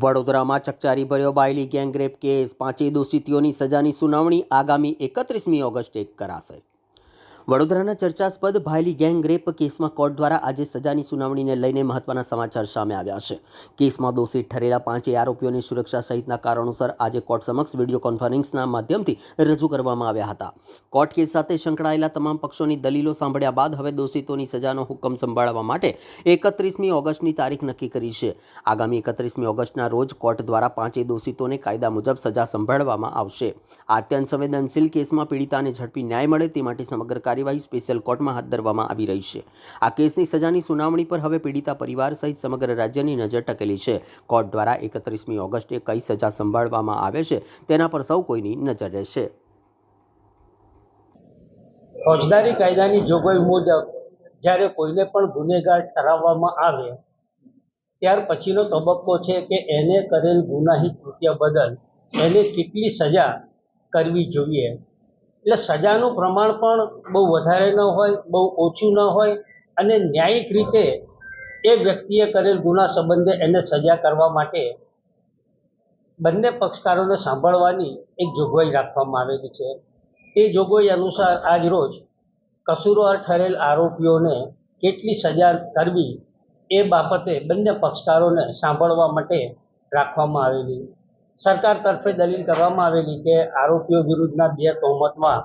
વડોદરામાં ચકચારીભર્યો બાયલી gangrape case 5 દોષિતોની સજાની સુનાવણી આગામી 31મી ઓગસ્ટે કરાશે। વડોદરાના ચર્ચાસ્પદ બાયલી ગેંગરેપ કેસમાં કોર્ટ દ્વારા આજે સજાની સુનાવણીને લઈને મહત્વના સમાચાર સામે આવ્યા છે। કેસમાં દોષિત ઠરેલા 5 આરોપીઓની સુરક્ષા સહિતના કારણોસર આજે કોર્ટ સમક્ષ વિડીયો કોન્ફરન્સના માધ્યમથી રજૂ કરવામાં આવ્યા હતા। કોર્ટ કેસ સાથે સંકળાયેલા તમામ પક્ષોની દલીલો સાંભળ્યા બાદ હવે દોષિતોની સજાનો હુકમ સંભાળવા માટે 31મી ઓગસ્ટની તારીખ નક્કી કરી છે। આગામી 31મી ઓગસ્ટના રોજ કોર્ટ દ્વારા 5 દોષિતોને કાયદા મુજબ સજા સંભાળવામાં આવશે। આ અત્યંત સંવેદનશીલ કેસમાં પીડિતાને ઝડપી ન્યાય મળે તે માટે સમગ્ર કાર્યવાહી સ્પેશિયલ કોર્ટમાં હાથ ધરવામાં આવી રહી છે। આ કેસની સજાની સુનાવણી પર હવે પીડિતા પરિવાર સહિત સમગ્ર રાજ્યની નજર ટકેલી છે। કોર્ટ દ્વારા 31મી ઓગસ્ટે કઈ સજા સંભાળવામાં આવે છે તેના પર સૌ કોઈની નજર રહેશે। ફોજદારી કાયદાની જોગવાઈ મુજબ જ્યારે કોઈને પણ ગુનેગાર ઠરાવવામાં આવે ત્યાર પછીનો તબક્કો છે કે એને કરેલ ગુનાહિત કૃત્ય બદલ એને કેટલી સજા કરવી જોઈએ। એટલે સજાનું પ્રમાણ પણ બહુ વધારે ન હોય, બહુ ઓછું ન હોય અને ન્યાયિક રીતે એ વ્યક્તિએ કરેલ ગુના સંબંધે એને સજા કરવા માટે બંને પક્ષકારોને સાંભળવાની એક જોગવાઈ રાખવામાં આવેલી છે। તે જોગવાઈ અનુસાર આજ રોજ કસૂરવાર ઠરેલ આરોપીઓને કેટલી સજા કરવી એ બાબતે બંને પક્ષકારોને સાંભળવા માટે રાખવામાં આવેલી। સરકાર તરફે દલીલ કરવામાં આવેલી કે આરોપીઓ વિરુદ્ધના 2 તહોમતમાં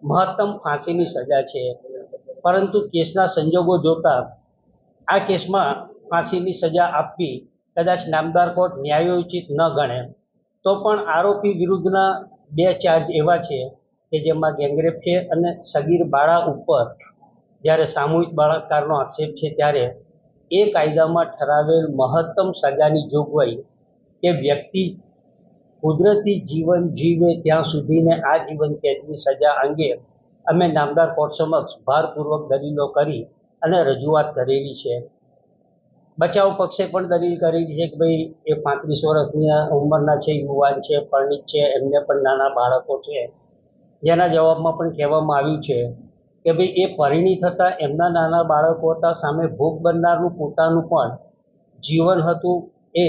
મહત્તમ ફાંસીની સજા છે, પરંતુ કેસના સંજોગો જોતા આ કેસમાં ફાંસીની સજા આપવી કદાચ નામદાર કોર્ટ ન્યાયોચિત ન ગણે। તો પણ આરોપી વિરુદ્ધના 2 ચાર્જ એવા છે કે જેમાં ગેંગરેપ છે અને સગીર બાળા ઉપર જ્યારે સામૂહિક બળાત્કારનો આક્ષેપ છે ત્યારે એ કાયદામાં ઠરાવેલ મહત્તમ સજાની જોગવાઈ કે વ્યક્તિ કુદરતી જીવન જીવે ત્યાં સુધીને આજીવન કેદની સજા અંગે અમે નામદાર કોર્ટ સમક્ષ ભારપૂર્વક દલીલો કરી અને રજૂઆત કરેલી છે। બચાવ પક્ષે પણ દલીલ કરેલી છે કે ભાઈ એ 35 વર્ષની ઉંમરના છે, યુવાન છે, પરિણીત છે, એમને પણ નાના બાળકો છે, જેના જવાબમાં પણ કહેવામાં આવ્યું છે કે ભાઈ એ પરિણીત હતા, એમના નાના બાળકો હતા, સામે ભોગ બનનારનું પોતાનું પણ જીવન હતું, એ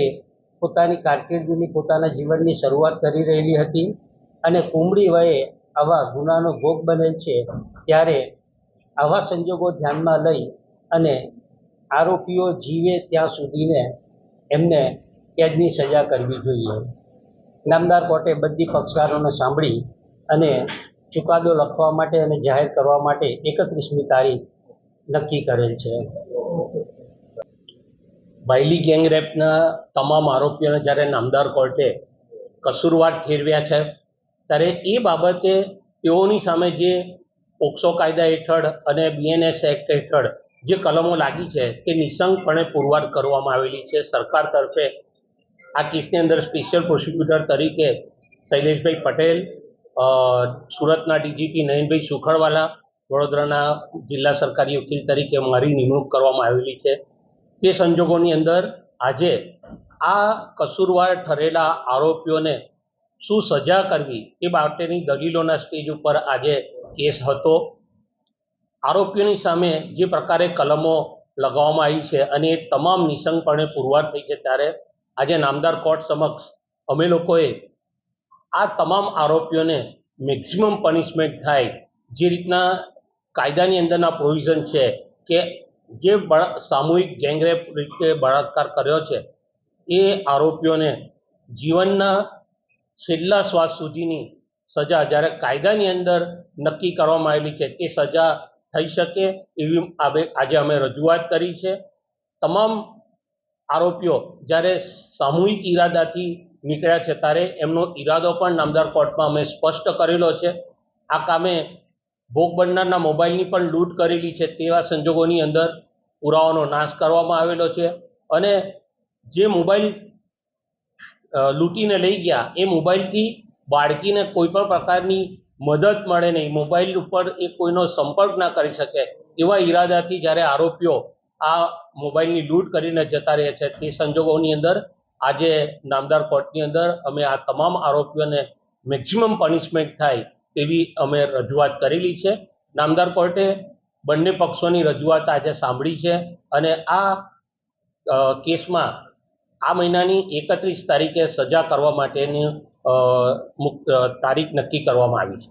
પોતાની કારકિર્દીની પોતાના જીવનની શરૂઆત કરી રહેલી હતી અને કુમળી વયે આવા ગુનાનો ભોગ બનેલ છે। ત્યારે આવા સંજોગો ધ્યાનમાં લઈ અને આરોપીઓ જીવે ત્યાં સુધીને એમને કેદની સજા કરવી જોઈએ। નામદાર કોર્ટે બધી પક્ષકારોને સાંભળી અને ચુકાદો લખવા માટે અને જાહેર કરવા માટે 31મી તારીખ નક્કી કરેલ છે। બાયલી ગેંગરેપના તમામ આરોપીઓને જ્યારે નામદાર કોર્ટે કસૂરવાર ઠેરવ્યા છે ત્યારે એ બાબતે તેઓની સામે જે પોક્સો કાયદા હેઠળ અને BNS એક્ટ હેઠળ જે કલમો લાગી છે તે નિઃશંકપણે પુરવાર કરવામાં આવેલી છે। સરકાર તરફે આ કેસની અંદર સ્પેશિયલ પ્રોસિક્યુટર તરીકે શૈલેષભાઈ પટેલ, સુરતના DGP નયનભાઈ સુખડવાલા, વડોદરાના જિલ્લા સરકારી વકીલ તરીકે મારી નિમણૂક કરવામાં આવેલી છે। તે સંજોગોની અંદર આજે આ કસૂરવાર ઠરેલા આરોપીઓને શું સજા કરવી એ બાબતેની દલીલોના સ્ટેજ ઉપર આજે કેસ હતો। આરોપીઓની સામે જે પ્રકારે કલમો લગાવવામાં આવી છે અને એ તમામ નિઃશંકપણે પુરવાર થઈ છે ત્યારે આજે નામદાર કોર્ટ સમક્ષ અમે લોકોએ આ તમામ આરોપીઓને મેક્સિમમ પનિશમેન્ટ થાય જે રીતના કાયદાની અંદરના પ્રોવિઝન છે કે જે સામૂહિક ગેંગરેપ રીતે બળાત્કાર કર્યો છે એ આરોપીઓને જીવનના છેલ્લા શ્વાસ સુધીની સજા જ્યારે કાયદાની અંદર નક્કી કરવામાં આવેલી છે તે સજા થઈ શકે એવી આજે અમે રજૂઆત કરી છે। તમામ આરોપીઓ જ્યારે સામૂહિક ઈરાદાથી નીકળ્યા છે ત્યારે એમનો ઈરાદો પણ નામદાર કોર્ટમાં અમે સ્પષ્ટ કરેલો છે। આ કામે ભોગ બનનારના મોબાઈલની પણ લૂંટ કરેલી છે તેવા સંજોગોની અંદર પુરાવાનો નાશ કરવામાં આવેલો છે અને જે મોબાઈલ લૂંટીને લઈ ગયા એ મોબાઈલથી બાળકીને કોઈ પણ પ્રકારની મદદ મળે નહીં, મોબાઈલ ઉપર એ કોઈનો સંપર્ક ના કરી શકે એવા ઈરાદાથી જ્યારે આરોપીઓ આ મોબાઈલની લૂંટ કરીને જતા રહે છે તે સંજોગોની અંદર આજે નામદાર કોર્ટની અંદર અમે આ તમામ આરોપીઓને મેક્સિમમ પનિશમેન્ટ થાય તેવી અમે રજૂઆત કરેલી છે। નામદાર કોર્ટે બંને પક્ષોની રજૂઆત આજે સાંભળી છે અને આ કેસમાં આ મહિનાની 31 તારીખે સજા કરવા માટેની તારીખ નક્કી કરવામાં આવી છે.